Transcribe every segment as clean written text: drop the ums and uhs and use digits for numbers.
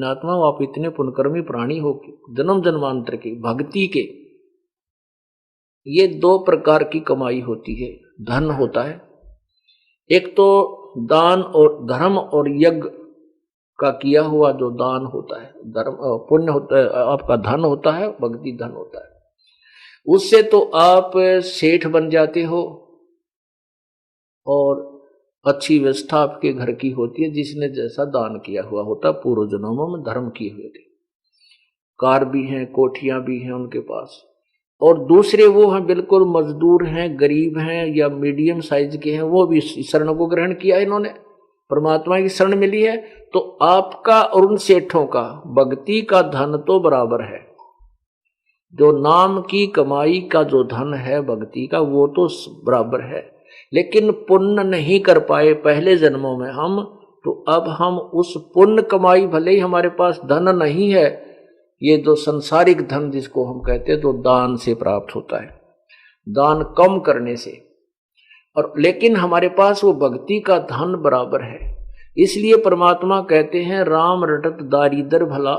पुण्यात्मा हो, आप इतने पुण्यकर्मी प्राणी हो कि जन्म जन्मांतर की भक्ति के ये दो प्रकार की कमाई होती है, धन होता है। एक तो दान और धर्म और यज्ञ का किया हुआ जो दान होता है, धर्म पुण्य होता है, आपका धन होता है, भक्ति धन होता है। उससे तो आप सेठ बन जाते हो और अच्छी व्यवस्था आपके घर की होती है, जिसने जैसा दान किया हुआ होता, पूर्व जन्मों में धर्म किए हुए थे। कार भी हैं, कोठियां भी हैं उनके पास। और दूसरे वो हैं बिल्कुल मजदूर हैं, गरीब हैं या मीडियम साइज के हैं, वो भी शरण को ग्रहण किया इन्होंने, परमात्मा की शरण मिली है। तो आपका और उन सेठों का भक्ति का धन तो बराबर है। जो नाम की कमाई का जो धन है भक्ति का, वो तो बराबर है। लेकिन पुण्य नहीं कर पाए पहले जन्मों में हम, तो अब हम उस पुण्य कमाई, भले ही हमारे पास धन नहीं है, ये जो संसारिक धन जिसको हम कहते हैं, तो दान से प्राप्त होता है, दान कम करने से। और लेकिन हमारे पास वो भक्ति का धन बराबर है। इसलिए परमात्मा कहते हैं, राम रटत दारिदर भला,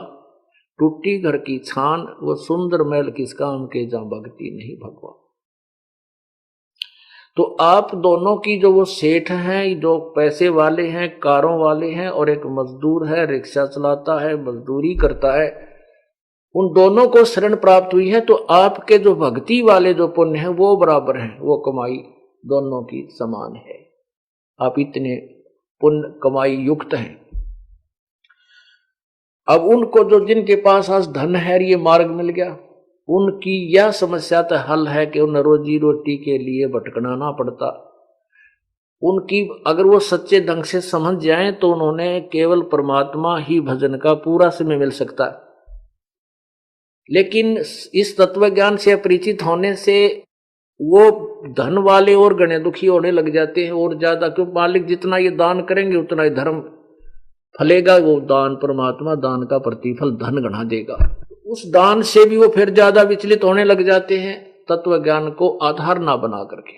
टूटी घर की छान, वो सुंदर महल किस काम के, जहां भक्ति नहीं भगवान। तो आप दोनों की जो वो सेठ हैं, जो पैसे वाले हैं, कारों वाले हैं, और एक मजदूर है, रिक्शा चलाता है, मजदूरी करता है, उन दोनों को शरण प्राप्त हुई है। तो आपके जो भक्ति वाले जो पुण्य है वो बराबर हैं, वो कमाई दोनों की समान है। आप इतने पुण्य कमाई युक्त हैं। अब उनको जो जिनके पास आज धन है, ये मार्ग मिल गया, उनकी यह समस्या तो हल है कि उन्हें रोजी रोटी के लिए भटकना ना पड़ता। उनकी अगर वो सच्चे ढंग से समझ जाएं तो उन्होंने केवल परमात्मा ही भजन का पूरा समय मिल सकता है। लेकिन इस तत्व ज्ञान से अपरिचित होने से वो धन वाले और गणे दुखी होने लग जाते हैं और ज्यादा, क्यों, मालिक जितना ये दान करेंगे उतना ही धर्म फलेगा, वो दान परमात्मा दान का प्रतिफल धन गणा देगा। उस दान से भी वो फिर ज्यादा विचलित होने लग जाते हैं, तत्व ज्ञान को आधार ना बना करके।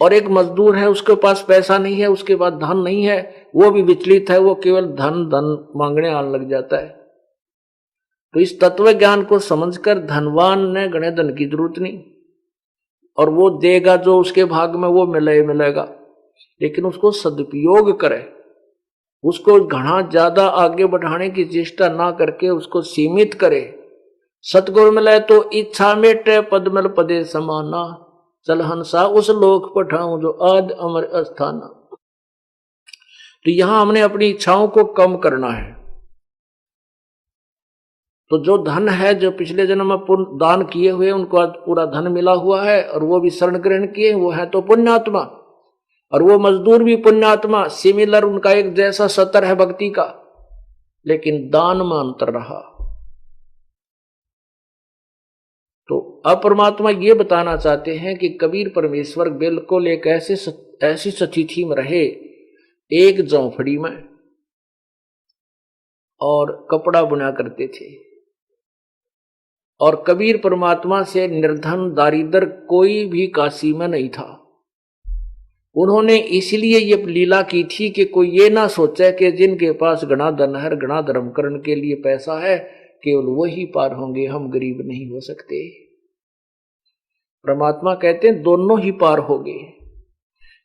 और एक मजदूर है, उसके पास पैसा नहीं है, उसके पास धन नहीं है, वो भी विचलित है, वो केवल धन धन मांगने आने लग जाता है। तो इस तत्व ज्ञान को समझकर धनवान ने गणे धन की जरूरत नहीं, और वो देगा जो उसके भाग में वो मिलेगा। लेकिन उसको सदुपयोग करे, उसको घना ज्यादा आगे बढ़ाने की चेष्टा ना करके उसको सीमित करे। सतगुरु मिले तो इच्छा मेटे पद्मल पदे समाना, चल हंसा उस लोक पठाऊं जो आद अमर अस्थाना। तो यहां हमने अपनी इच्छाओं को कम करना है। तो जो धन है, जो पिछले जन्म में पुण्य दान किए हुए, उनको आज पूरा धन मिला हुआ है और वो भी शरण ग्रहण किए, वो है तो पुण्यात्मा। और वो मजदूर भी पुण्यात्मा, सिमिलर, उनका एक जैसा सतर है भक्ति का, लेकिन दान में अंतर रहा। तो अब परमात्मा ये बताना चाहते हैं कि कबीर परमेश्वर बिल्कुल एक ऐसी स्थिति में रहे, एक झोंपड़ी में, और कपड़ा बुना करते थे। और कबीर परमात्मा से निर्धन दारिदर कोई भी काशी में नहीं था। उन्होंने इसलिए ये लीला की थी कि कोई ये ना सोचे कि जिनके पास घना धन है, घना धर्म करने के लिए पैसा है, केवल वही पार होंगे, हम गरीब नहीं हो सकते। परमात्मा कहते हैं दोनों ही पार होंगे।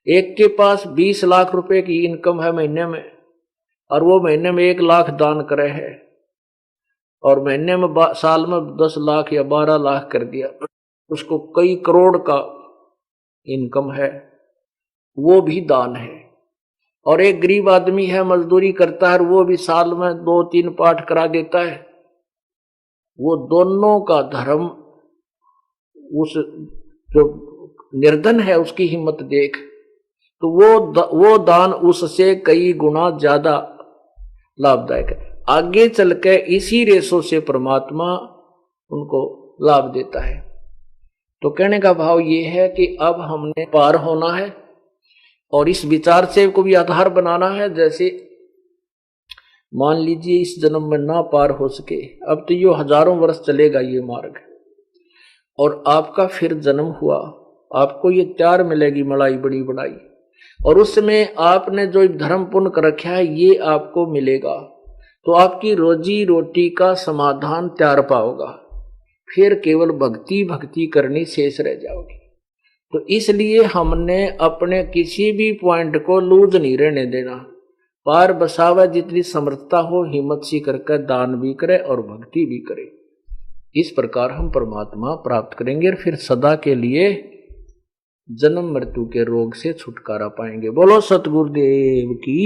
एक के पास 20 लाख रुपए की इनकम है महीने में, और वो महीने में 1 लाख दान करे है, और महीने में साल में 10 लाख या 12 लाख कर दिया, उसको कई करोड़ का इनकम है, वो भी दान है। और एक गरीब आदमी है, मजदूरी करता है, वो भी साल में 2-3 पाठ करा देता है। वो दोनों का धर्म, उस जो निर्धन है उसकी हिम्मत देख, तो वो दान उससे कई गुना ज्यादा लाभदायक है। आगे चल के इसी रेशों से परमात्मा उनको लाभ देता है। तो कहने का भाव ये है कि अब हमने पार होना है, और इस विचार से को भी आधार बनाना है। जैसे मान लीजिए इस जन्म में ना पार हो सके, अब तो ये हजारों वर्ष चलेगा ये मार्ग, और आपका फिर जन्म हुआ, आपको ये त्यार मिलेगी मलाई बड़ी बढ़ाई, और उसमें आपने जो धर्म पुण्य कर रखा है ये आपको मिलेगा। तो आपकी रोजी रोटी का समाधान तैयार पाओगा, फिर केवल भक्ति भक्ति करनी शेष रह जाओगी। तो इसलिए हमने अपने किसी भी पॉइंट को लूज नहीं रहने देना। पार बसावा जितनी समर्थता हो हिम्मत सी करके दान भी करे और भक्ति भी करे। इस प्रकार हम परमात्मा प्राप्त करेंगे और फिर सदा के लिए जन्म मृत्यु के रोग से छुटकारा पाएंगे। बोलो सतगुरुदेव की।